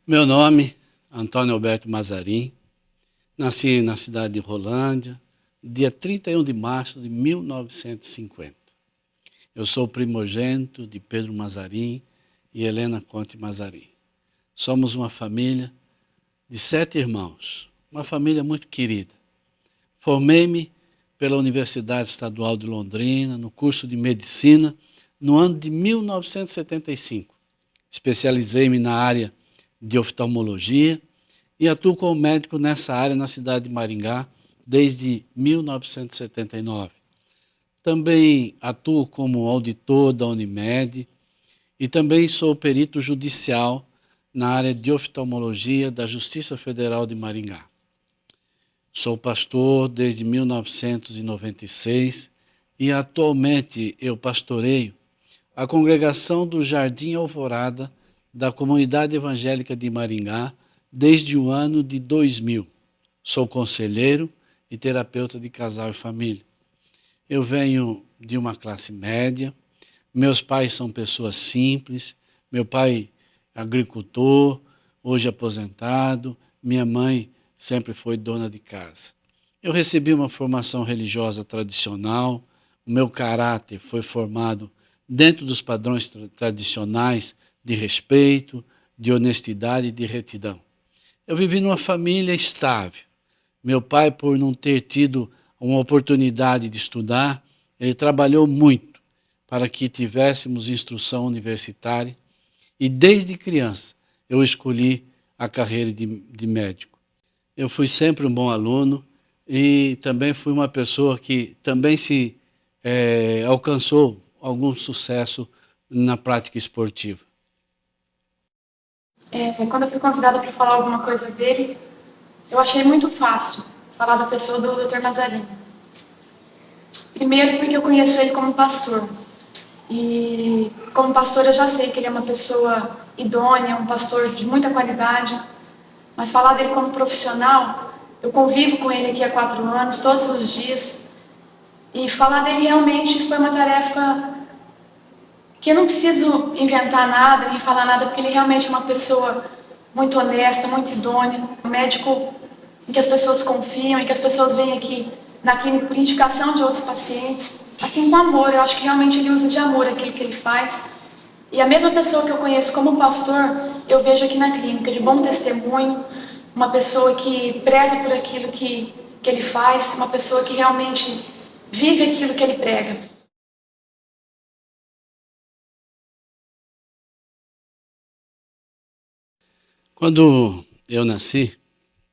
Meu nome, Antônio Alberto Mazarim, nasci na cidade de Rolândia, dia 31 de março de 1950. Eu sou primogênito de Pedro Mazarim e Helena Conte Mazarim. Somos uma família de 7 irmãos, uma família muito querida. Formei-me pela Universidade Estadual de Londrina, no curso de Medicina, no ano de 1975. Especializei-me na área de oftalmologia e atuo como médico nessa área na cidade de Maringá desde 1979. Também atuo como auditor da Unimed e também sou perito judicial na área de oftalmologia da Justiça Federal de Maringá. Sou pastor desde 1996 e atualmente eu pastoreio a congregação do Jardim Alvorada da Comunidade Evangélica de Maringá desde o ano de 2000. Sou conselheiro e terapeuta de casal e família. Eu venho de uma classe média, meus pais são pessoas simples, meu pai agricultor, hoje aposentado, minha mãe sempre foi dona de casa. Eu recebi uma formação religiosa tradicional, o meu caráter foi formado dentro dos padrões tradicionais de respeito, de honestidade e de retidão. Eu vivi numa família estável. Meu pai, por não ter tido uma oportunidade de estudar, ele trabalhou muito para que tivéssemos instrução universitária e desde criança eu escolhi a carreira de médico. Eu fui sempre um bom aluno e também fui uma pessoa que também alcançou algum sucesso na prática esportiva. Quando eu fui convidada para falar alguma coisa dele, eu achei muito fácil falar da pessoa do Dr. Mazarim. Primeiro porque eu conheço ele como pastor. E como pastor eu já sei que ele é uma pessoa idônea, um pastor de muita qualidade. Mas falar dele como profissional, eu convivo com ele aqui há 4 anos, todos os dias. E falar dele realmente foi uma tarefa que eu não preciso inventar nada, nem falar nada, porque ele realmente é uma pessoa muito honesta, muito idônea, um médico em que as pessoas confiam, em que as pessoas vêm aqui na clínica por indicação de outros pacientes, assim com amor. Eu acho que realmente ele usa de amor aquilo que ele faz. E a mesma pessoa que eu conheço como pastor, eu vejo aqui na clínica, de bom testemunho, uma pessoa que preza por aquilo que ele faz, uma pessoa que realmente vive aquilo que ele prega. Quando eu nasci,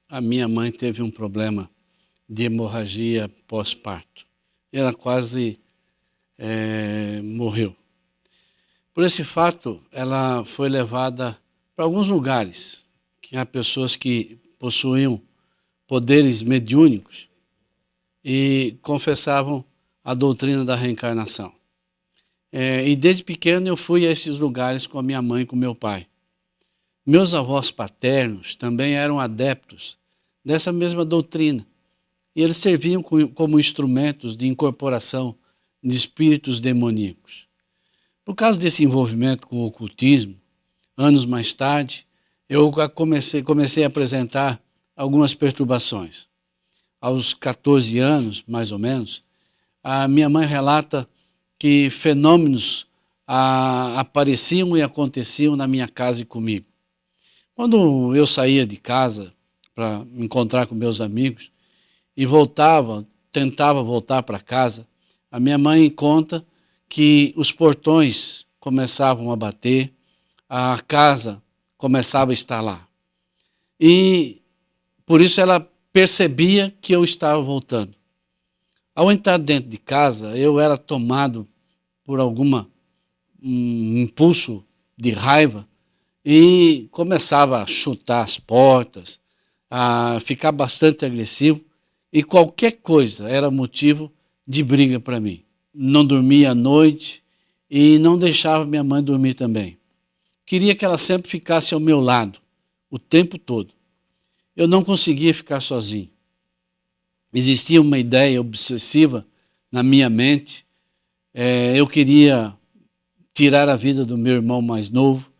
a minha mãe teve um problema de hemorragia pós-parto. Ela quase morreu. Por esse fato, ela foi levada para alguns lugares que há pessoas que possuíam poderes mediúnicos e confessavam a doutrina da reencarnação. E desde pequeno eu fui a esses lugares com a minha mãe e com meu pai. Meus avós paternos também eram adeptos dessa mesma doutrina e eles serviam como instrumentos de incorporação de espíritos demoníacos. Por causa desse envolvimento com o ocultismo, anos mais tarde, eu comecei a apresentar algumas perturbações. Aos 14 anos, mais ou menos, a minha mãe relata que fenômenos apareciam e aconteciam na minha casa e comigo. Quando eu saía de casa para me encontrar com meus amigos e tentava voltar para casa, a minha mãe conta que os portões começavam a bater, a casa começava a estalar. E por isso ela percebia que eu estava voltando. Ao entrar dentro de casa, eu era tomado por um impulso de raiva e começava a chutar as portas, a ficar bastante agressivo e qualquer coisa era motivo de briga para mim. Não dormia à noite e não deixava minha mãe dormir também. Queria que ela sempre ficasse ao meu lado, o tempo todo. Eu não conseguia ficar sozinho. Existia uma ideia obsessiva na minha mente. Eu queria tirar a vida do meu irmão mais novo,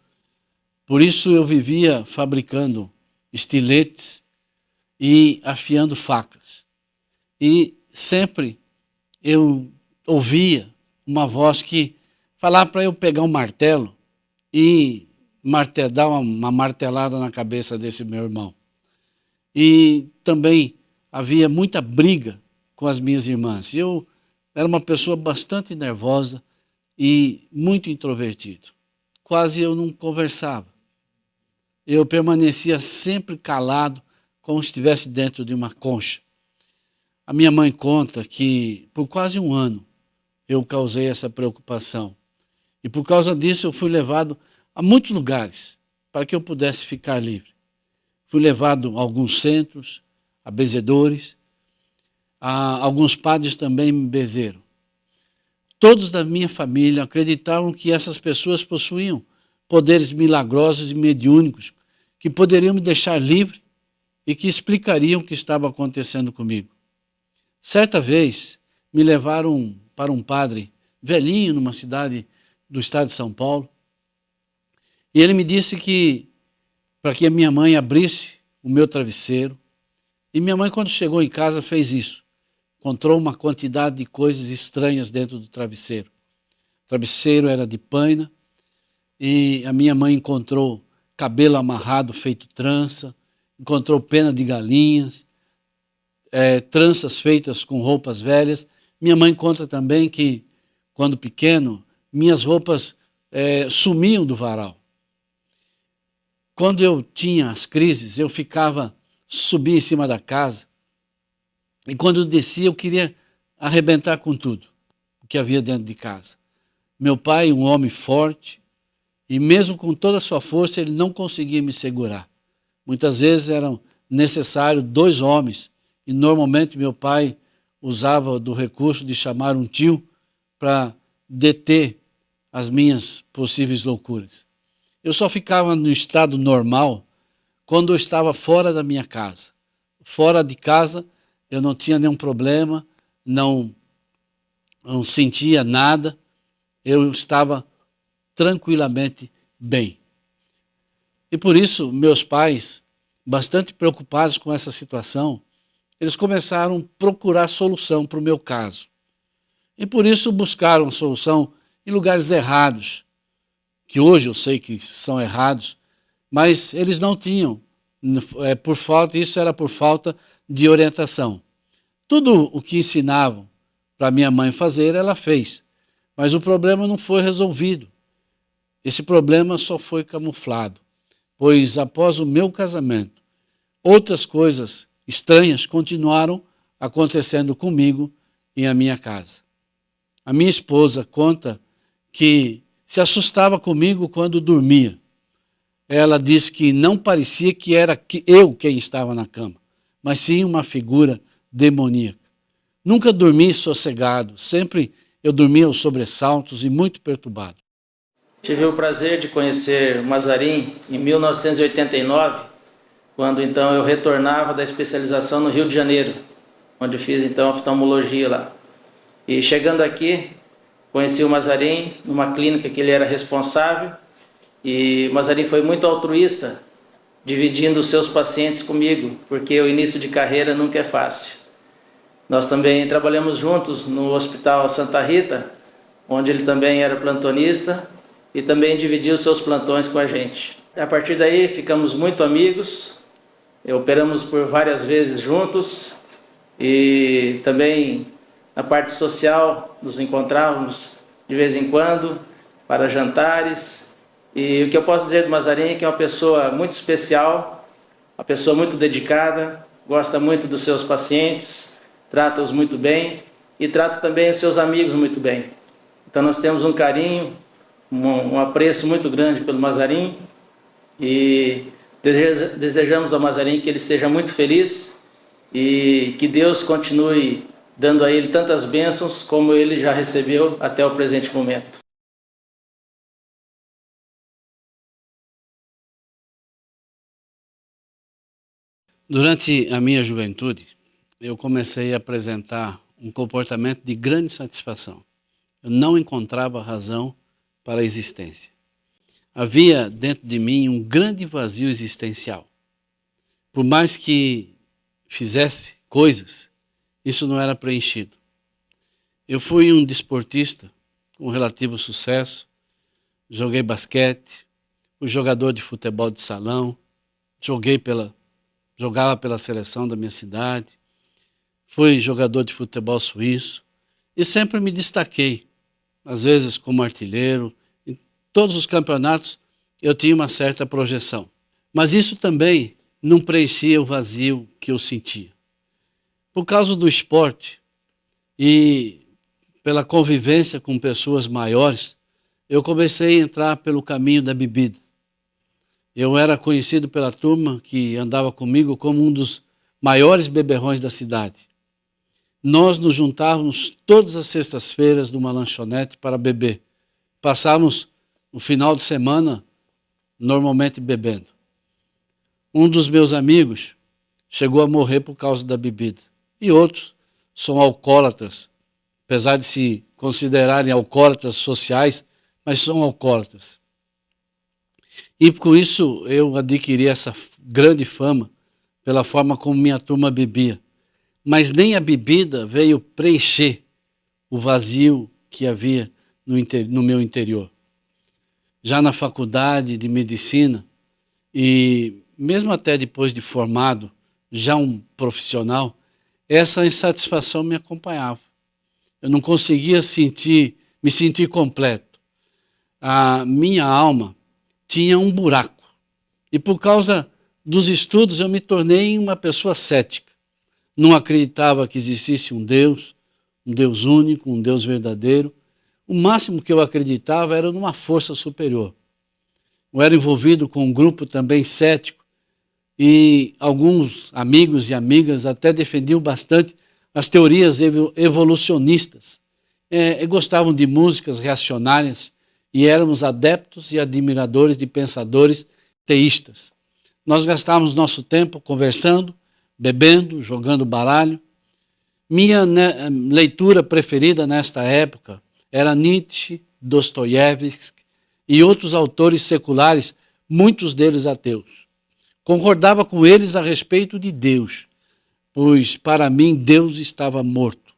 Por isso eu vivia fabricando estiletes e afiando facas. E sempre eu ouvia uma voz que falava para eu pegar um martelo e dar uma martelada na cabeça desse meu irmão. E também havia muita briga com as minhas irmãs. Eu era uma pessoa bastante nervosa e muito introvertido. Quase eu não conversava. Eu permanecia sempre calado, como se estivesse dentro de uma concha. A minha mãe conta que por quase um ano eu causei essa preocupação. E por causa disso eu fui levado a muitos lugares para que eu pudesse ficar livre. Fui levado a alguns centros, a benzedores, alguns padres também me benzeram. Todos da minha família acreditavam que essas pessoas possuíam poderes milagrosos e mediúnicos que poderiam me deixar livre e que explicariam o que estava acontecendo comigo. Certa vez, me levaram para um padre velhinho numa cidade do estado de São Paulo e ele me disse que para que a minha mãe abrisse o meu travesseiro. E minha mãe, quando chegou em casa, fez isso. Encontrou uma quantidade de coisas estranhas dentro do travesseiro. O travesseiro era de paina e a minha mãe encontrou cabelo amarrado feito trança, encontrou pena de galinhas, tranças feitas com roupas velhas. Minha mãe conta também que, quando pequeno, minhas roupas sumiam do varal. Quando eu tinha as crises, eu subia em cima da casa e quando eu descia eu queria arrebentar com tudo o que havia dentro de casa. Meu pai, um homem forte, e mesmo com toda a sua força ele não conseguia me segurar. Muitas vezes eram necessários 2 homens e normalmente meu pai usava do recurso de chamar um tio para deter as minhas possíveis loucuras. Eu só ficava no estado normal quando eu estava fora da minha casa. Fora de casa eu não tinha nenhum problema, não sentia nada, eu estava tranquilamente bem. E por isso meus pais, bastante preocupados com essa situação, eles começaram a procurar solução para o meu caso. E por isso buscaram a solução em lugares errados, que hoje eu sei que são errados, mas eles não tinham, isso era por falta de orientação. Tudo o que ensinavam para minha mãe fazer, ela fez, mas o problema não foi resolvido. Esse problema só foi camuflado, pois após o meu casamento, outras coisas estranhas continuaram acontecendo comigo e a minha casa. A minha esposa conta que se assustava comigo quando dormia. Ela disse que não parecia que era eu quem estava na cama, mas sim uma figura demoníaca. Nunca dormi sossegado, sempre eu dormia aos sobressaltos e muito perturbado. Tive o prazer de conhecer Mazarin em 1989, quando então eu retornava da especialização no Rio de Janeiro, onde fiz então oftalmologia lá. E chegando aqui, conheci o Mazarin numa clínica que ele era responsável e o Mazarin foi muito altruísta, dividindo os seus pacientes comigo, porque o início de carreira nunca é fácil. Nós também trabalhamos juntos no Hospital Santa Rita, onde ele também era plantonista e também dividia os seus plantões com a gente. A partir daí ficamos muito amigos, operamos por várias vezes juntos e também na parte social nos encontrávamos de vez em quando para jantares. E o que eu posso dizer do Mazarin é que é uma pessoa muito especial, uma pessoa muito dedicada, gosta muito dos seus pacientes, trata-os muito bem e trata também os seus amigos muito bem. Então nós temos um carinho, um apreço muito grande pelo Mazarin e desejamos ao Mazarin que ele seja muito feliz e que Deus continue dando a ele tantas bênçãos como ele já recebeu até o presente momento. Durante a minha juventude, eu comecei a apresentar um comportamento de grande satisfação. Eu não encontrava razão para a existência. havia dentro de mim um grande vazio existencial. Por mais que fizesse coisas, isso não era preenchido. Eu fui um desportista com relativo sucesso, joguei basquete, fui jogador de futebol de salão, jogava pela seleção da minha cidade, fui jogador de futebol suíço e sempre me destaquei, às vezes como artilheiro. Em todos os campeonatos eu tinha uma certa projeção. Mas isso também não preenchia o vazio que eu sentia. Por causa do esporte e pela convivência com pessoas maiores, eu comecei a entrar pelo caminho da bebida. Eu era conhecido pela turma que andava comigo como um dos maiores beberrões da cidade. Nós nos juntávamos todas as sextas-feiras numa lanchonete para beber. Passávamos o final de semana normalmente bebendo. Um dos meus amigos chegou a morrer por causa da bebida. E outros são alcoólatras, apesar de se considerarem alcoólatras sociais, mas são alcoólatras. E com isso eu adquiri essa grande fama pela forma como minha turma bebia. Mas nem a bebida veio preencher o vazio que havia no meu interior. Já na faculdade de medicina, e mesmo até depois de formado, já um profissional, essa insatisfação me acompanhava. Eu não conseguia me sentir completo. A minha alma tinha um buraco. E por causa dos estudos eu me tornei uma pessoa cética. Não acreditava que existisse um Deus único, um Deus verdadeiro. O máximo que eu acreditava era numa força superior. Eu era envolvido com um grupo também cético e alguns amigos e amigas até defendiam bastante as teorias evolucionistas. Gostavam de músicas reacionárias e éramos adeptos e admiradores de pensadores teístas. Nós gastávamos nosso tempo conversando, bebendo, jogando baralho. Minha leitura preferida nesta época era Nietzsche, Dostoiévski e outros autores seculares, muitos deles ateus. Concordava com eles a respeito de Deus, pois para mim Deus estava morto.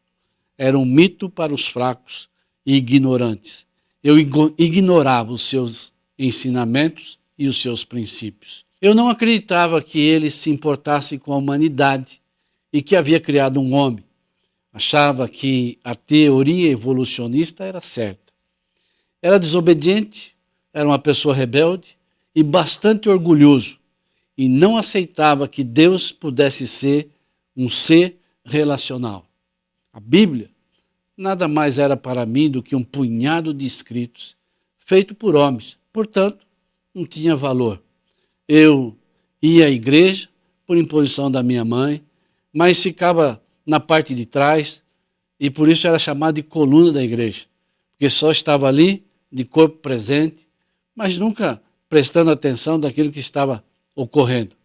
Era um mito para os fracos e ignorantes. Eu ignorava os seus ensinamentos e os seus princípios. Eu não acreditava que ele se importasse com a humanidade e que havia criado um homem. Achava que a teoria evolucionista era certa. Era desobediente, era uma pessoa rebelde e bastante orgulhoso, e não aceitava que Deus pudesse ser um ser relacional. A Bíblia nada mais era para mim do que um punhado de escritos feito por homens, portanto, não tinha valor. Eu ia à igreja por imposição da minha mãe, mas ficava na parte de trás e por isso era chamado de coluna da igreja, porque só estava ali de corpo presente, mas nunca prestando atenção daquilo que estava ocorrendo.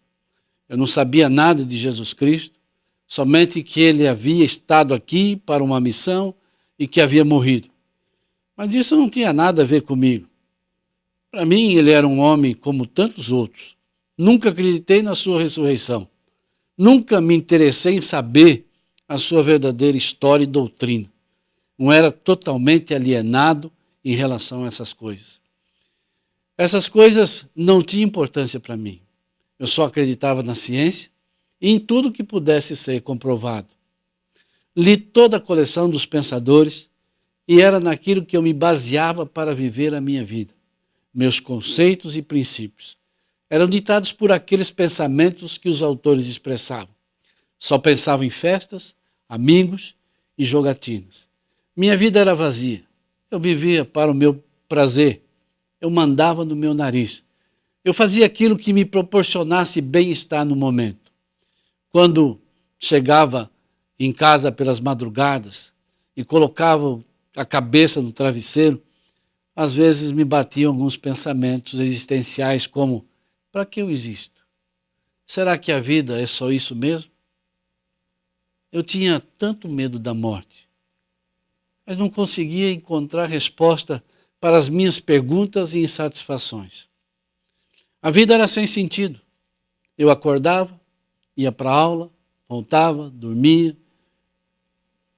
Eu não sabia nada de Jesus Cristo, somente que ele havia estado aqui para uma missão e que havia morrido. Mas isso não tinha nada a ver comigo. Para mim, ele era um homem como tantos outros. Nunca acreditei na sua ressurreição. Nunca me interessei em saber a sua verdadeira história e doutrina. Não era totalmente alienado em relação a essas coisas. Essas coisas não tinham importância para mim. Eu só acreditava na ciência e em tudo que pudesse ser comprovado. Li toda a coleção dos pensadores e era naquilo que eu me baseava para viver a minha vida. Meus conceitos e princípios eram ditados por aqueles pensamentos que os autores expressavam. Só pensava em festas, amigos e jogatinas. Minha vida era vazia. Eu vivia para o meu prazer. Eu mandava no meu nariz. Eu fazia aquilo que me proporcionasse bem-estar no momento. Quando chegava em casa pelas madrugadas e colocava a cabeça no travesseiro, às vezes me batiam alguns pensamentos existenciais como: para que eu existo? Será que a vida é só isso mesmo? Eu tinha tanto medo da morte, mas não conseguia encontrar resposta para as minhas perguntas e insatisfações. A vida era sem sentido. Eu acordava, ia para a aula, voltava, dormia,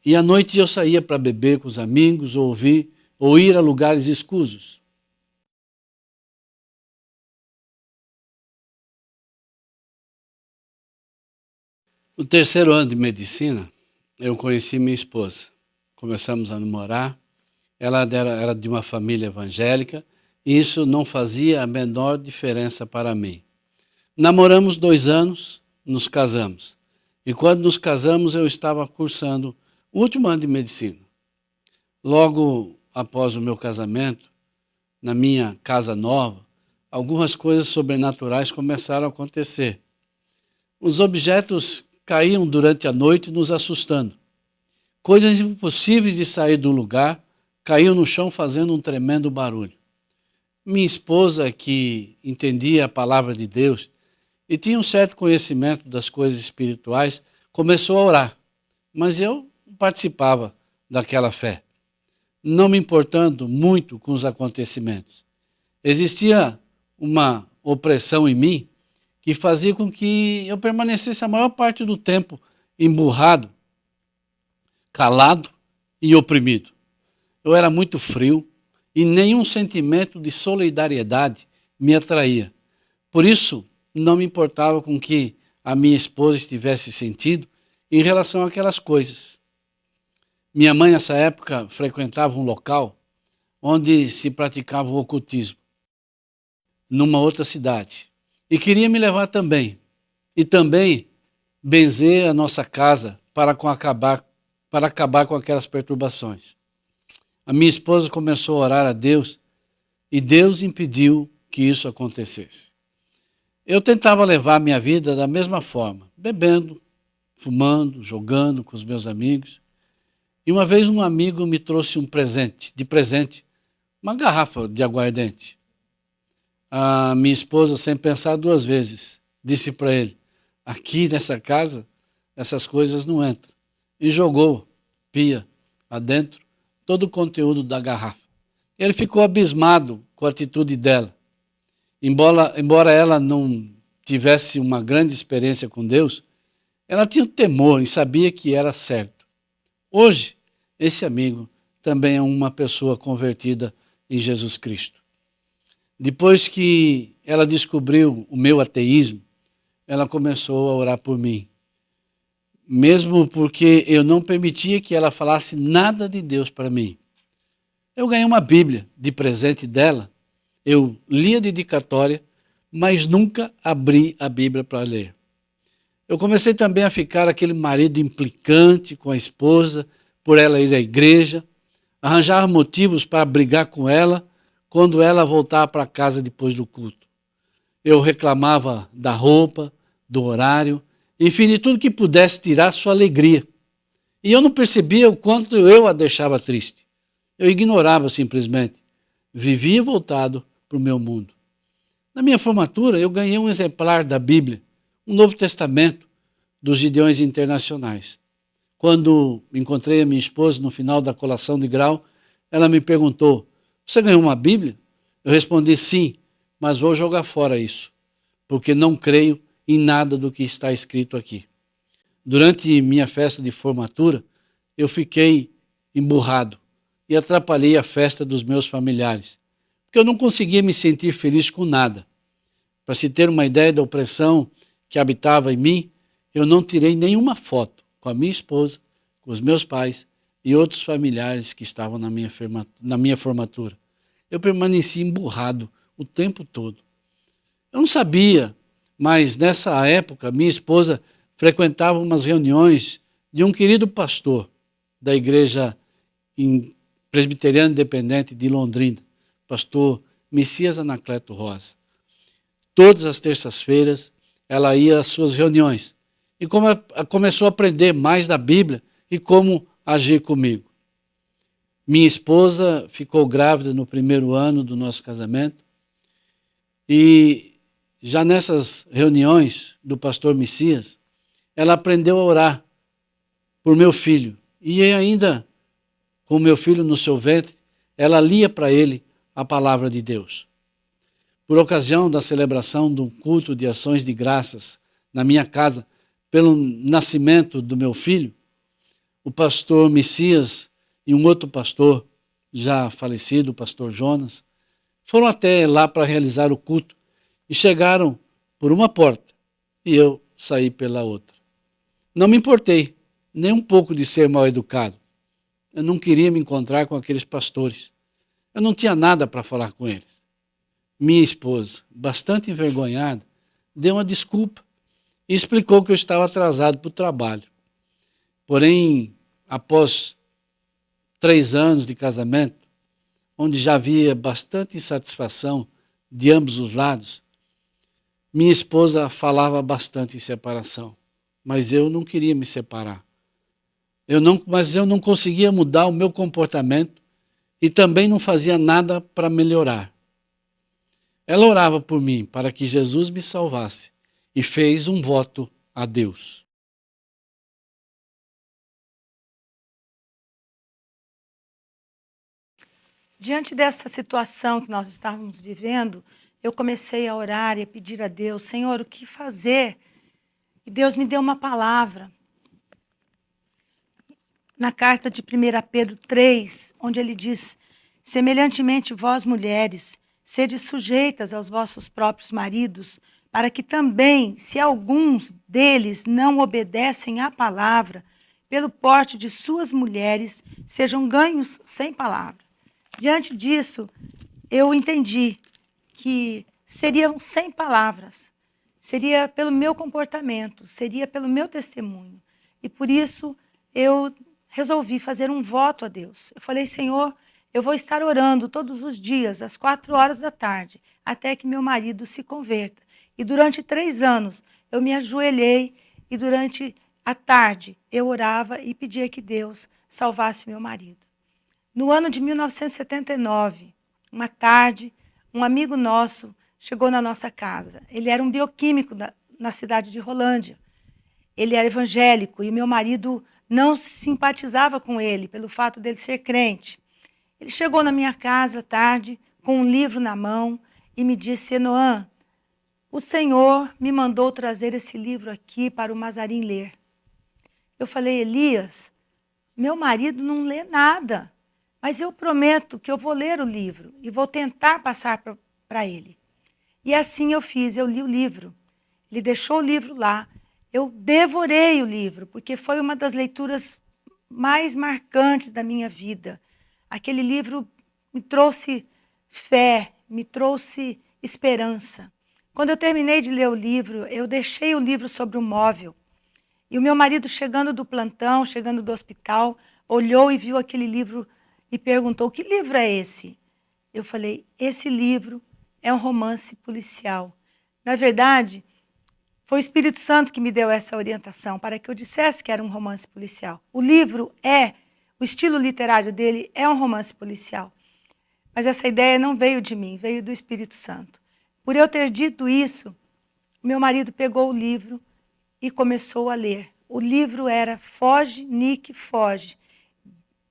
e à noite eu saía para beber com os amigos, ou ir a lugares escusos. No terceiro ano de medicina, eu conheci minha esposa. Começamos a namorar. Ela era de uma família evangélica e isso não fazia a menor diferença para mim. Namoramos 2 anos, nos casamos. E quando nos casamos, eu estava cursando o último ano de medicina. Logo após o meu casamento, na minha casa nova, algumas coisas sobrenaturais começaram a acontecer. Os objetos caíam durante a noite nos assustando. Coisas impossíveis de sair do lugar caíam no chão fazendo um tremendo barulho. Minha esposa, que entendia a palavra de Deus e tinha um certo conhecimento das coisas espirituais, começou a orar, mas eu não participava daquela fé, não me importando muito com os acontecimentos. Existia uma opressão em mim que fazia com que eu permanecesse a maior parte do tempo emburrado, calado e oprimido. Eu era muito frio e nenhum sentimento de solidariedade me atraía. Por isso, não me importava com que a minha esposa estivesse sentindo em relação àquelas coisas. Minha mãe, nessa época, frequentava um local onde se praticava o ocultismo, numa outra cidade, e queria me levar também, e também benzer a nossa casa para acabar com aquelas perturbações. A minha esposa começou a orar a Deus e Deus impediu que isso acontecesse. Eu tentava levar a minha vida da mesma forma, bebendo, fumando, jogando com os meus amigos. E uma vez um amigo me trouxe um presente, uma garrafa de aguardente. A minha esposa, sem pensar 2 vezes, disse para ele: aqui nessa casa, essas coisas não entram. E jogou pia adentro todo o conteúdo da garrafa. Ele ficou abismado com a atitude dela. Embora ela não tivesse uma grande experiência com Deus, ela tinha temor e sabia que era certo. Hoje, esse amigo também é uma pessoa convertida em Jesus Cristo. Depois que ela descobriu o meu ateísmo, ela começou a orar por mim. Mesmo porque eu não permitia que ela falasse nada de Deus para mim. Eu ganhei uma Bíblia de presente dela, eu li a dedicatória, mas nunca abri a Bíblia para ler. Eu comecei também a ficar aquele marido implicante com a esposa, por ela ir à igreja, arranjar motivos para brigar com ela quando ela voltava para casa depois do culto. Eu reclamava da roupa, do horário, enfim, de tudo que pudesse tirar sua alegria. E eu não percebia o quanto eu a deixava triste. Eu ignorava simplesmente. Vivia voltado para o meu mundo. Na minha formatura, eu ganhei um exemplar da Bíblia, um Novo Testamento, dos Gideões Internacionais. Quando encontrei a minha esposa no final da colação de grau, ela me perguntou: você ganhou uma Bíblia? Eu respondi: sim, mas vou jogar fora isso, porque não creio em nada do que está escrito aqui. Durante minha festa de formatura, eu fiquei emburrado e atrapalhei a festa dos meus familiares, porque eu não conseguia me sentir feliz com nada. Para se ter uma ideia da opressão que habitava em mim, eu não tirei nenhuma foto com a minha esposa, com os meus pais e outros familiares que estavam na minha formatura. Eu permaneci emburrado o tempo todo. Eu não sabia, mas nessa época minha esposa frequentava umas reuniões de um querido pastor da igreja presbiteriana independente de Londrina, pastor Messias Anacleto Rosa. Todas as terças-feiras ela ia às suas reuniões e começou a aprender mais da Bíblia e como agir comigo. Minha esposa ficou grávida no 1º ano do nosso casamento e já nessas reuniões do pastor Messias, ela aprendeu a orar por meu filho. E ainda, com meu filho no seu ventre, ela lia para ele a palavra de Deus. Por ocasião da celebração de um culto de ações de graças na minha casa, pelo nascimento do meu filho, o pastor Messias e um outro pastor já falecido, o pastor Jonas, foram até lá para realizar o culto e chegaram por uma porta e eu saí pela outra. Não me importei nem um pouco de ser mal educado. Eu não queria me encontrar com aqueles pastores. Eu não tinha nada para falar com eles. Minha esposa, bastante envergonhada, deu uma desculpa e explicou que eu estava atrasado para o trabalho. Porém, após 3 anos de casamento, onde já havia bastante insatisfação de ambos os lados, minha esposa falava bastante em separação, mas eu não queria me separar. Mas eu não conseguia mudar o meu comportamento e também não fazia nada para melhorar. Ela orava por mim para que Jesus me salvasse e fez um voto a Deus. Diante dessa situação que nós estávamos vivendo, eu comecei a orar e a pedir a Deus, Senhor, o que fazer? E Deus me deu uma palavra. Na carta de 1 Pedro 3, onde ele diz, semelhantemente vós, mulheres, sede sujeitas aos vossos próprios maridos, para que também, se alguns deles não obedecem à palavra, pelo porte de suas mulheres, sejam ganhos sem palavra. Diante disso, eu entendi que seriam 100 palavras, seria pelo meu comportamento, seria pelo meu testemunho. E por isso eu resolvi fazer um voto a Deus. Eu falei, Senhor, eu vou estar orando todos os dias, às 4 horas da tarde, até que meu marido se converta. E durante 3 anos eu me ajoelhei e durante a tarde eu orava e pedia que Deus salvasse meu marido. No ano de 1979, uma tarde, um amigo nosso chegou na nossa casa. Ele era um bioquímico na cidade de Rolândia. Ele era evangélico e meu marido não simpatizava com ele pelo fato dele ser crente. Ele chegou na minha casa à tarde com um livro na mão e me disse, Noã, o Senhor me mandou trazer esse livro aqui para o Mazarim ler. Eu falei, Elias, meu marido não lê nada. Mas eu prometo que eu vou ler o livro e vou tentar passar para ele. E assim eu fiz, eu li o livro. Ele deixou o livro lá. Eu devorei o livro, porque foi uma das leituras mais marcantes da minha vida. Aquele livro me trouxe fé, me trouxe esperança. Quando eu terminei de ler o livro, eu deixei o livro sobre o móvel. E o meu marido, chegando do plantão, chegando do hospital, olhou e viu aquele livro e perguntou, que livro é esse? Eu falei, esse livro é um romance policial. Na verdade, foi o Espírito Santo que me deu essa orientação, para que eu dissesse que era um romance policial. O livro o estilo literário dele é um romance policial. Mas essa ideia não veio de mim, veio do Espírito Santo. Por eu ter dito isso, meu marido pegou o livro e começou a ler. O livro era Foge, Nick, Foge.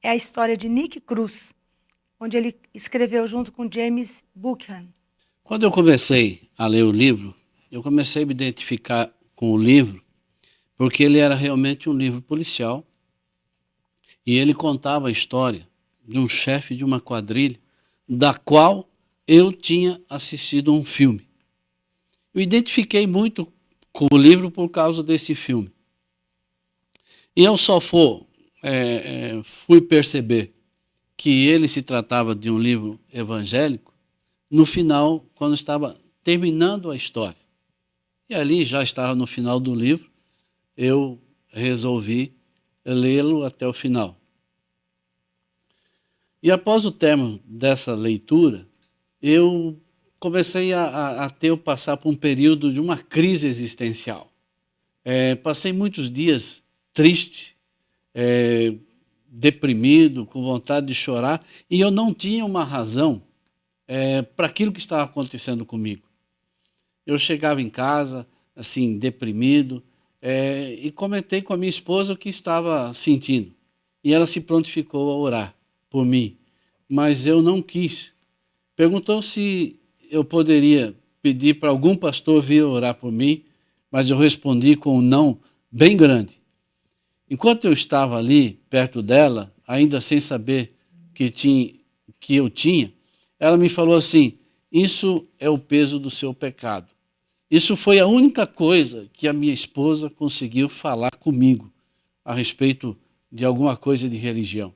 É a história de Nick Cruz, onde ele escreveu junto com James Buchanan. Quando eu comecei a ler o livro, eu comecei a me identificar com o livro, porque ele era realmente um livro policial, e ele contava a história de um chefe de uma quadrilha, da qual eu tinha assistido um filme. Eu identifiquei muito com o livro por causa desse filme. E eu só fui perceber que ele se tratava de um livro evangélico no final, quando estava terminando a história. E ali já estava no final do livro, eu resolvi lê-lo até o final. E após o término dessa leitura, eu comecei a passar por um período de uma crise existencial. Passei muitos dias triste, deprimido, com vontade de chorar, e eu não tinha uma razão para aquilo que estava acontecendo comigo. Eu chegava em casa, assim, deprimido, e comentei com a minha esposa o que estava sentindo. E ela se prontificou a orar por mim, mas eu não quis, perguntou se eu poderia pedir para algum pastor vir orar por mim, mas eu respondi com um não bem grande. Enquanto eu estava ali, perto dela, ainda sem saber que eu tinha, ela me falou assim: isso é o peso do seu pecado. Isso foi a única coisa que a minha esposa conseguiu falar comigo a respeito de alguma coisa de religião.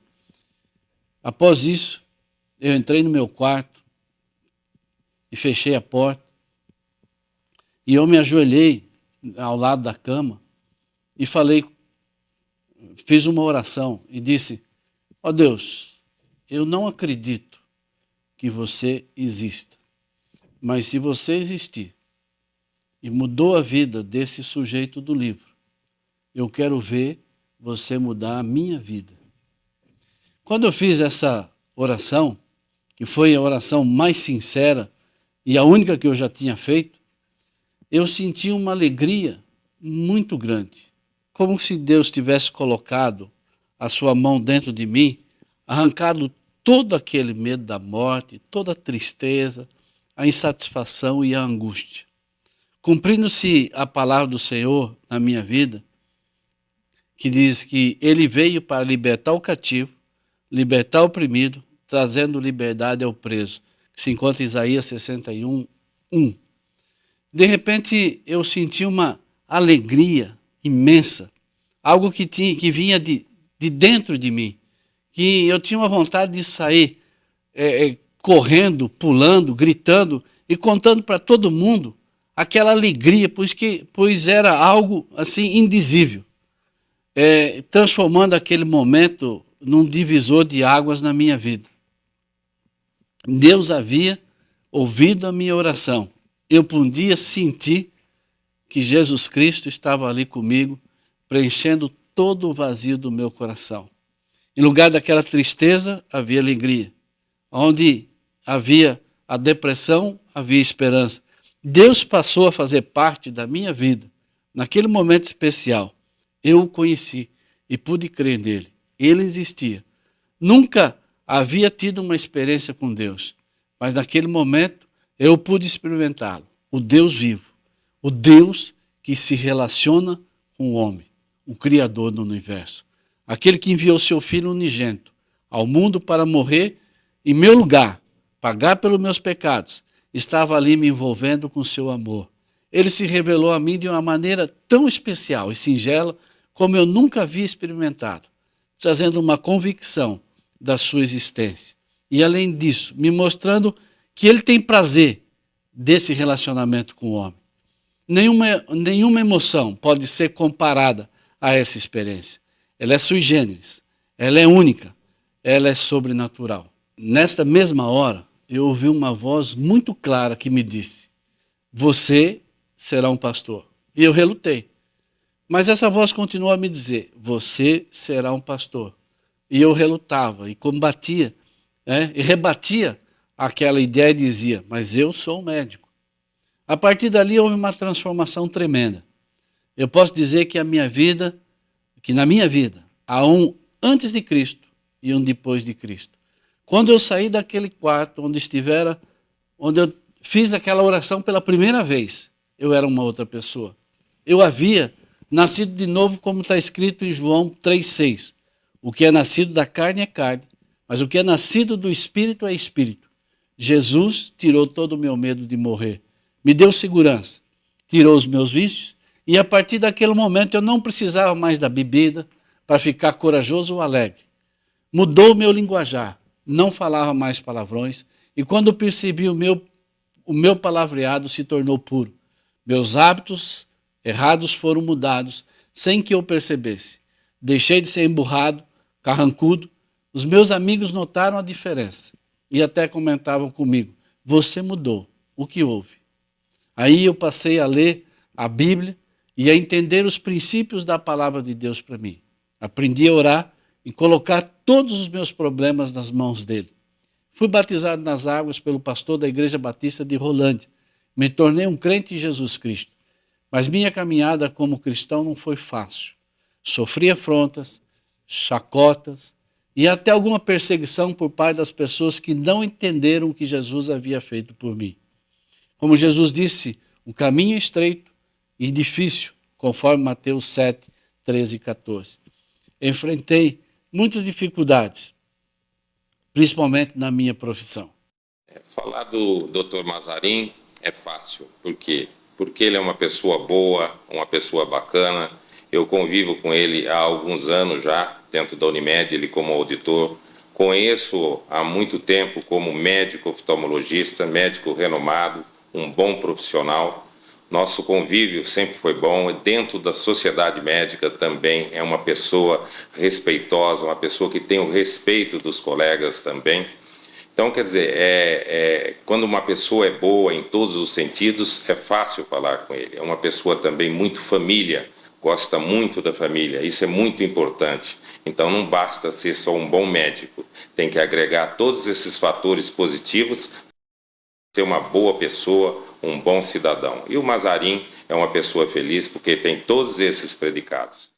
Após isso, eu entrei no meu quarto e fechei a porta e eu me ajoelhei ao lado da cama e fiz uma oração e disse: ó Deus, eu não acredito que você exista, mas se você existir e mudou a vida desse sujeito do livro, eu quero ver você mudar a minha vida. Quando eu fiz essa oração, que foi a oração mais sincera e a única que eu já tinha feito, eu senti uma alegria muito grande, como se Deus tivesse colocado a sua mão dentro de mim, arrancado todo aquele medo da morte, toda a tristeza, a insatisfação e a angústia. Cumprindo-se a palavra do Senhor na minha vida, que diz que Ele veio para libertar o cativo, libertar o oprimido, trazendo liberdade ao preso, que se encontra em Isaías 61, 1. De repente, eu senti uma alegria imensa, algo que vinha de dentro de mim, que eu tinha uma vontade de sair correndo, pulando, gritando e contando para todo mundo aquela alegria, pois era algo assim indizível, transformando aquele momento num divisor de águas na minha vida. Deus havia ouvido a minha oração. Eu podia sentir que Jesus Cristo estava ali comigo, preenchendo todo o vazio do meu coração. Em lugar daquela tristeza, havia alegria. Onde havia a depressão, havia esperança. Deus passou a fazer parte da minha vida. Naquele momento especial, eu o conheci e pude crer nele. Ele existia. Nunca havia tido uma experiência com Deus, mas naquele momento eu pude experimentá-lo. O Deus vivo, o Deus que se relaciona com o homem, o Criador do universo. Aquele que enviou seu Filho unigênito ao mundo para morrer em meu lugar, pagar pelos meus pecados, estava ali me envolvendo com seu amor. Ele se revelou a mim de uma maneira tão especial e singela como eu nunca havia experimentado, trazendo uma convicção da sua existência. E além disso, me mostrando que ele tem prazer desse relacionamento com o homem. Nenhuma emoção pode ser comparada a essa experiência. Ela é sui generis, ela é única, ela é sobrenatural. Nesta mesma hora, eu ouvi uma voz muito clara que me disse: você será um pastor. E eu relutei. Mas essa voz continuou a me dizer: você será um pastor. E eu relutava e combatia, e rebatia aquela ideia e dizia: mas eu sou um médico. A partir dali houve uma transformação tremenda. Eu posso dizer que na minha vida, há um antes de Cristo e um depois de Cristo. Quando eu saí daquele quarto onde eu fiz aquela oração pela primeira vez, eu era uma outra pessoa. Eu havia nascido de novo, como está escrito em João 3,6. O que é nascido da carne é carne, mas o que é nascido do Espírito é Espírito. Jesus tirou todo o meu medo de morrer, me deu segurança, tirou os meus vícios, e a partir daquele momento eu não precisava mais da bebida para ficar corajoso ou alegre. Mudou o meu linguajar, não falava mais palavrões, e quando percebi o meu palavreado se tornou puro. Meus hábitos errados foram mudados sem que eu percebesse. Deixei de ser emburrado, carrancudo. Os meus amigos notaram a diferença e até comentavam comigo: você mudou, o que houve? Aí eu passei a ler a Bíblia e a entender os princípios da palavra de Deus para mim. Aprendi a orar e colocar todos os meus problemas nas mãos dele. Fui batizado nas águas pelo pastor da Igreja Batista de Rolândia. Me tornei um crente em Jesus Cristo. Mas minha caminhada como cristão não foi fácil. Sofri afrontas, chacotas, e até alguma perseguição por parte das pessoas que não entenderam o que Jesus havia feito por mim. Como Jesus disse, o caminho é estreito e difícil, conforme Mateus 7, 13 e 14. Enfrentei muitas dificuldades, principalmente na minha profissão. Falar do Dr. Mazarin é fácil. Por quê? Porque ele é uma pessoa boa, uma pessoa bacana. Eu convivo com ele há alguns anos já, dentro da Unimed, ele como auditor. Conheço há muito tempo como médico oftalmologista, médico renomado, um bom profissional. Nosso convívio sempre foi bom. Dentro da sociedade médica também é uma pessoa respeitosa, uma pessoa que tem o respeito dos colegas também. Então, quer dizer, quando uma pessoa é boa em todos os sentidos, é fácil falar com ele. É uma pessoa também muito família, gosta muito da família, isso é muito importante. Então, não basta ser só um bom médico, tem que agregar todos esses fatores positivos, ser uma boa pessoa, um bom cidadão. E o Mazarin é uma pessoa feliz porque tem todos esses predicados.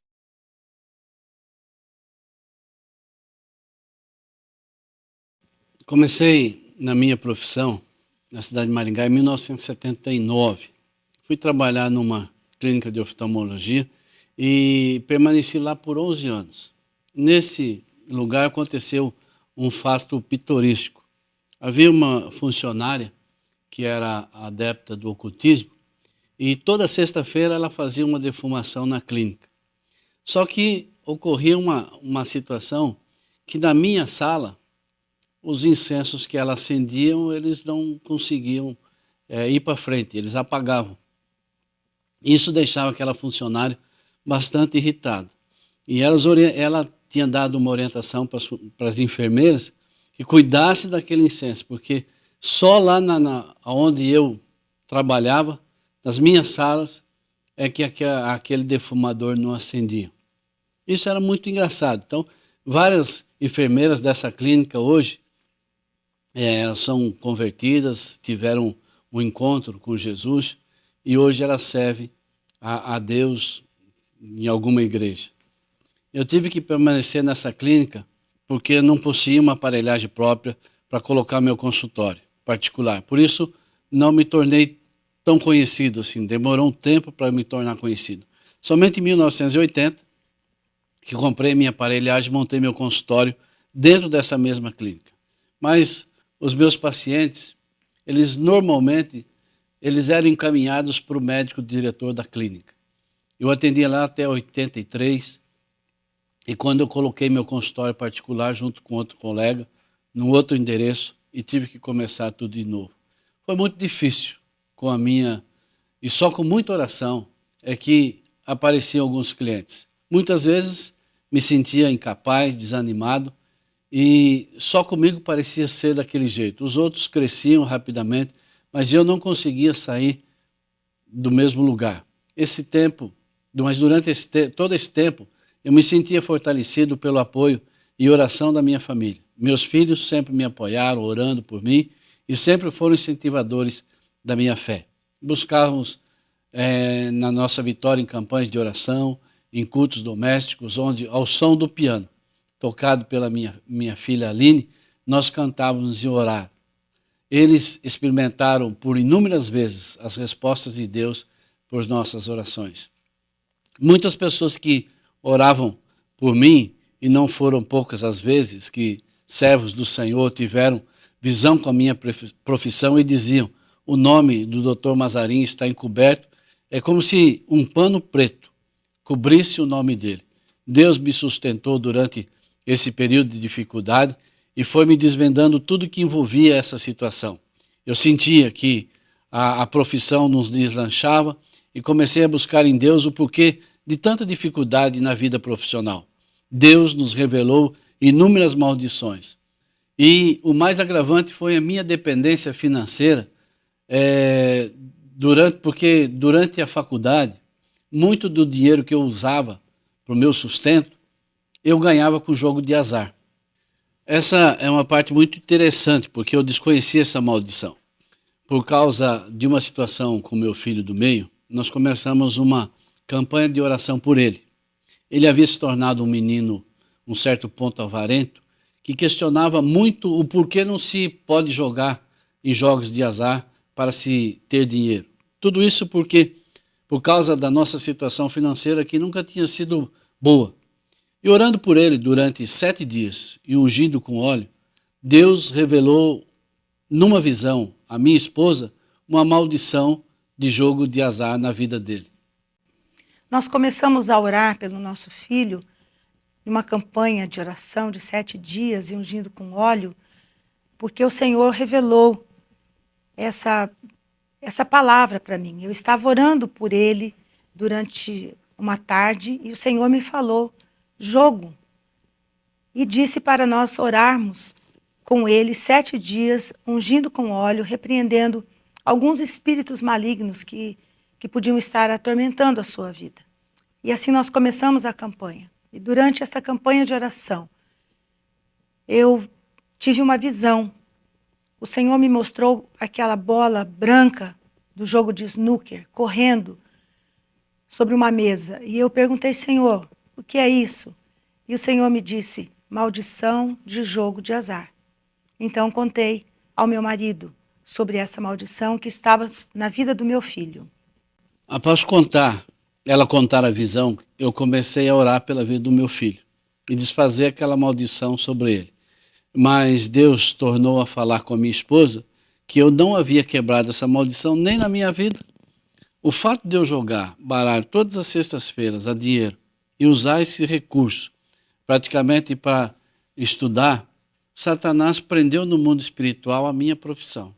Comecei na minha profissão na cidade de Maringá em 1979. Fui trabalhar numa clínica de oftalmologia e permaneci lá por 11 anos. Nesse lugar aconteceu um fato pitoresco. Havia uma funcionária que era adepta do ocultismo e toda sexta-feira ela fazia uma defumação na clínica. Só que ocorria uma situação que na minha sala os incensos que ela acendiam, eles não conseguiam ir para frente, eles apagavam. Isso deixava aquela funcionária bastante irritada. E ela tinha dado uma orientação para as enfermeiras que cuidasse daquele incenso, porque só lá onde eu trabalhava, nas minhas salas, é que aquele defumador não acendia. Isso era muito engraçado. Então, várias enfermeiras dessa clínica hoje, elas são convertidas, tiveram um encontro com Jesus e hoje elas servem a Deus em alguma igreja. Eu tive que permanecer nessa clínica porque não possuía uma aparelhagem própria para colocar meu consultório particular. Por isso, não me tornei tão conhecido assim, demorou um tempo para me tornar conhecido. Somente em 1980, que comprei minha aparelhagem e montei meu consultório dentro dessa mesma clínica. Mas os meus pacientes, eles eram encaminhados para o médico diretor da clínica. Eu atendia lá até 83 e quando eu coloquei meu consultório particular junto com outro colega, num outro endereço, e tive que começar tudo de novo. Foi muito difícil e só com muita oração é que apareciam alguns clientes. Muitas vezes me sentia incapaz, desanimado, e só comigo parecia ser daquele jeito. Os outros cresciam rapidamente, mas eu não conseguia sair do mesmo lugar. Mas durante todo esse tempo, eu me sentia fortalecido pelo apoio e oração da minha família. Meus filhos sempre me apoiaram, orando por mim, e sempre foram incentivadores da minha fé. Buscávamos na nossa vitória em campanhas de oração, em cultos domésticos, onde, ao som do piano, tocado pela minha filha Aline, nós cantávamos e orávamos. Eles experimentaram por inúmeras vezes as respostas de Deus por nossas orações. Muitas pessoas que oravam por mim, e não foram poucas as vezes que servos do Senhor tiveram visão com a minha profissão e diziam: o nome do Dr. Mazarin está encoberto, é como se um pano preto cobrisse o nome dele. Deus me sustentou durante esse período de dificuldade e foi me desvendando tudo que envolvia essa situação. Eu sentia que a profissão nos deslanchava e comecei a buscar em Deus o porquê de tanta dificuldade na vida profissional. Deus nos revelou inúmeras maldições. E o mais agravante foi a minha dependência financeira, porque durante a faculdade, muito do dinheiro que eu usava para o meu sustento, eu ganhava com jogo de azar. Essa é uma parte muito interessante, porque eu desconhecia essa maldição. Por causa de uma situação com meu filho do meio, nós começamos uma campanha de oração por ele. Ele havia se tornado um menino, um certo ponto avarento, que questionava muito o porquê não se pode jogar em jogos de azar para se ter dinheiro. Tudo isso por causa da nossa situação financeira que nunca tinha sido boa. E orando por ele durante 7 dias e ungido com óleo, Deus revelou numa visão à minha esposa uma maldição de jogo de azar na vida dele. Nós começamos a orar pelo nosso filho em uma campanha de oração de 7 dias e ungindo com óleo, porque o Senhor revelou essa palavra para mim. Eu estava orando por ele durante uma tarde e o Senhor me falou jogo e disse para nós orarmos com ele 7 dias, ungindo com óleo, repreendendo alguns espíritos malignos que podiam estar atormentando a sua vida. E assim nós começamos a campanha. E durante esta campanha de oração, eu tive uma visão. O Senhor me mostrou aquela bola branca do jogo de snooker correndo sobre uma mesa. E eu perguntei, Senhor, o que é isso? E o Senhor me disse, maldição de jogo de azar. Então contei ao meu marido sobre essa maldição que estava na vida do meu filho. Após ela contar a visão, eu comecei a orar pela vida do meu filho e desfazer aquela maldição sobre ele. Mas Deus tornou a falar com a minha esposa que eu não havia quebrado essa maldição nem na minha vida. O fato de eu jogar baralho todas as sextas-feiras a dinheiro e usar esse recurso praticamente para estudar, Satanás prendeu no mundo espiritual a minha profissão.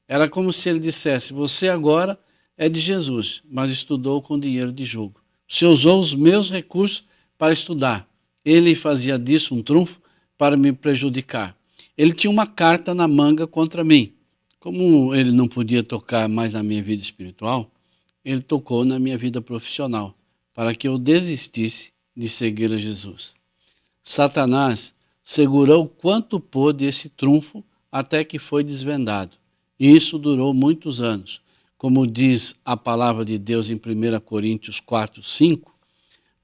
Era como se ele dissesse, você agora é de Jesus, mas estudou com dinheiro de jogo. Você usou os meus recursos para estudar. Ele fazia disso um trunfo para me prejudicar. Ele tinha uma carta na manga contra mim. Como ele não podia tocar mais na minha vida espiritual, ele tocou na minha vida profissional, para que eu desistisse de seguir a Jesus. Satanás segurou quanto pôde esse trunfo até que foi desvendado. E isso durou muitos anos. Como diz a palavra de Deus em 1 Coríntios 4, 5,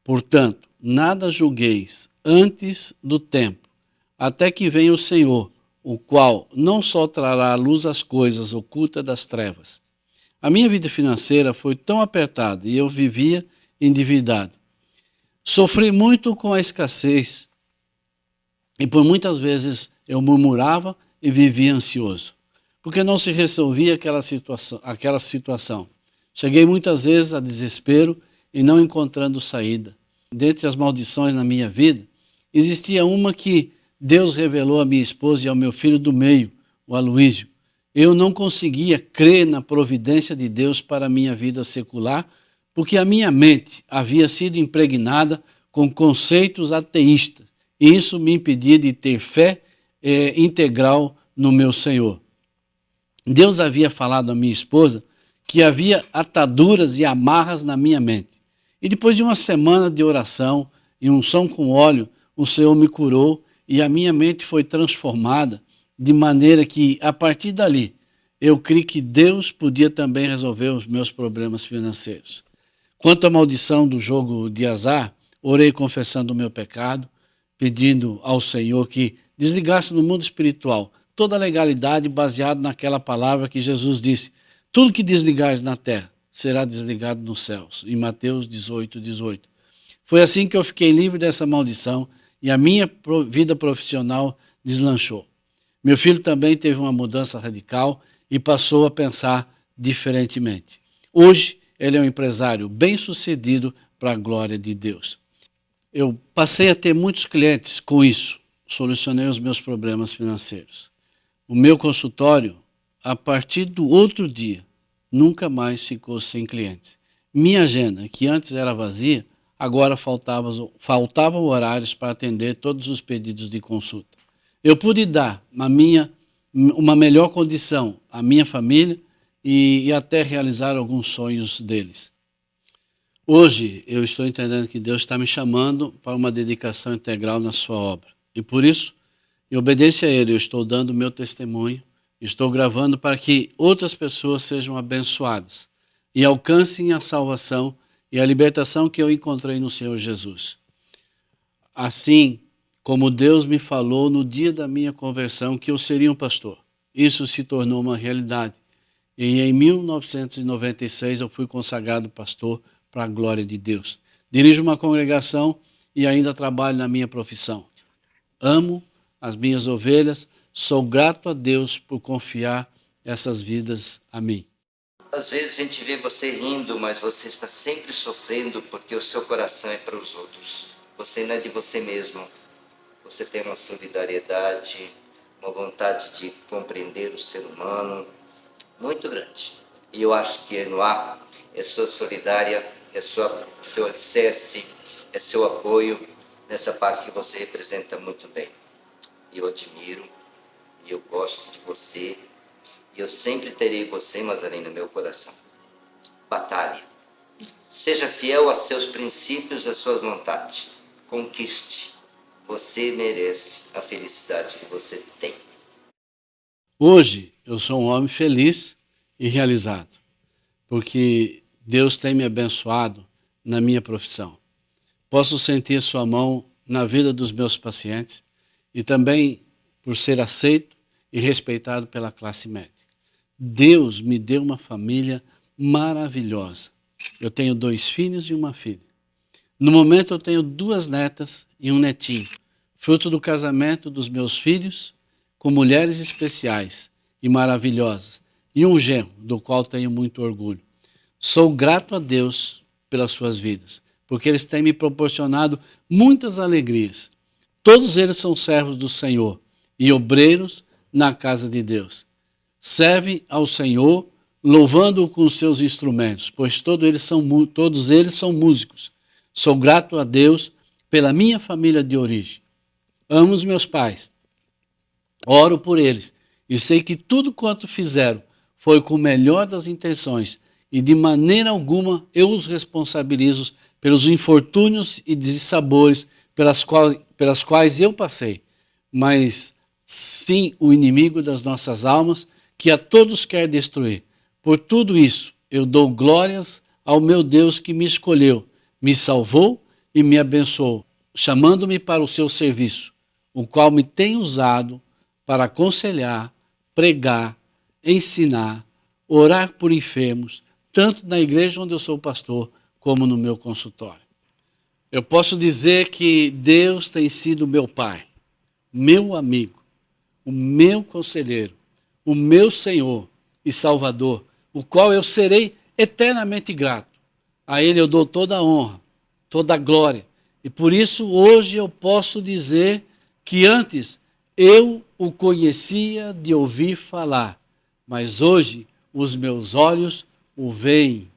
portanto, nada julgueis antes do tempo, até que venha o Senhor, o qual não só trará à luz as coisas ocultas das trevas. A minha vida financeira foi tão apertada e eu vivia endividado. Sofri muito com a escassez e por muitas vezes eu murmurava e vivia ansioso, porque não se resolvia aquela situação. Cheguei muitas vezes a desespero e não encontrando saída. Dentre as maldições na minha vida, existia uma que Deus revelou à minha esposa e ao meu filho do meio, o Aloísio. Eu não conseguia crer na providência de Deus para a minha vida secular, porque a minha mente havia sido impregnada com conceitos ateístas. E isso me impedia de ter fé integral no meu Senhor. Deus havia falado à minha esposa que havia ataduras e amarras na minha mente. E depois de uma semana de oração e unção com óleo, o Senhor me curou e a minha mente foi transformada de maneira que, a partir dali, eu criei que Deus podia também resolver os meus problemas financeiros. Quanto à maldição do jogo de azar, orei confessando o meu pecado, pedindo ao Senhor que desligasse no mundo espiritual toda a legalidade baseada naquela palavra que Jesus disse, tudo que desligares na terra será desligado nos céus, em Mateus 18, 18. Foi assim que eu fiquei livre dessa maldição e a minha vida profissional deslanchou. Meu filho também teve uma mudança radical e passou a pensar diferentemente. Hoje, ele é um empresário bem-sucedido para a glória de Deus. Eu passei a ter muitos clientes com isso, solucionei os meus problemas financeiros. O meu consultório, a partir do outro dia, nunca mais ficou sem clientes. Minha agenda, que antes era vazia, agora faltavam horários para atender todos os pedidos de consulta. Eu pude dar uma melhor condição à minha família e até realizar alguns sonhos deles. Hoje eu estou entendendo que Deus está me chamando para uma dedicação integral na sua obra. E por isso, em obediência a Ele, eu estou dando o meu testemunho, estou gravando para que outras pessoas sejam abençoadas e alcancem a salvação e a libertação que eu encontrei no Senhor Jesus. Assim, como Deus me falou no dia da minha conversão que eu seria um pastor. Isso se tornou uma realidade. E em 1996 eu fui consagrado pastor para a glória de Deus. Dirijo uma congregação e ainda trabalho na minha profissão. Amo as minhas ovelhas, sou grato a Deus por confiar essas vidas a mim. Às vezes a gente vê você rindo, mas você está sempre sofrendo porque o seu coração é para os outros. Você não é de você mesmo. Você tem uma solidariedade, uma vontade de compreender o ser humano muito grande. E eu acho que Enoá é sua solidária, é seu alicerce, é seu apoio nessa parte que você representa muito bem. E eu admiro, e eu gosto de você, e eu sempre terei você, Mazarém, no meu coração. Batalhe. Seja fiel a seus princípios, às suas vontades. Conquiste. Você merece a felicidade que você tem. Hoje eu sou um homem feliz e realizado, porque Deus tem me abençoado na minha profissão. Posso sentir sua mão na vida dos meus pacientes e também por ser aceito e respeitado pela classe médica. Deus me deu uma família maravilhosa. Eu tenho 2 filhos e uma filha. No momento eu tenho 2 netas e um netinho, fruto do casamento dos meus filhos com mulheres especiais e maravilhosas, e um genro, do qual tenho muito orgulho. Sou grato a Deus pelas suas vidas, porque eles têm me proporcionado muitas alegrias. Todos eles são servos do Senhor e obreiros na casa de Deus. Servem ao Senhor, louvando-o com os seus instrumentos, pois todos eles são músicos. Sou grato a Deus pela minha família de origem. Amo os meus pais, oro por eles e sei que tudo quanto fizeram foi com o melhor das intenções e de maneira alguma eu os responsabilizo pelos infortúnios e dissabores pelas quais eu passei, mas sim o inimigo das nossas almas que a todos quer destruir. Por tudo isso eu dou glórias ao meu Deus que me escolheu, me salvou e me abençoou, chamando-me para o seu serviço, o qual me tem usado para aconselhar, pregar, ensinar, orar por enfermos, tanto na igreja onde eu sou pastor, como no meu consultório. Eu posso dizer que Deus tem sido meu pai, meu amigo, o meu conselheiro, o meu Senhor e Salvador, o qual eu serei eternamente grato. A Ele eu dou toda a honra, toda a glória. E por isso hoje eu posso dizer que antes eu o conhecia de ouvir falar, mas hoje os meus olhos o veem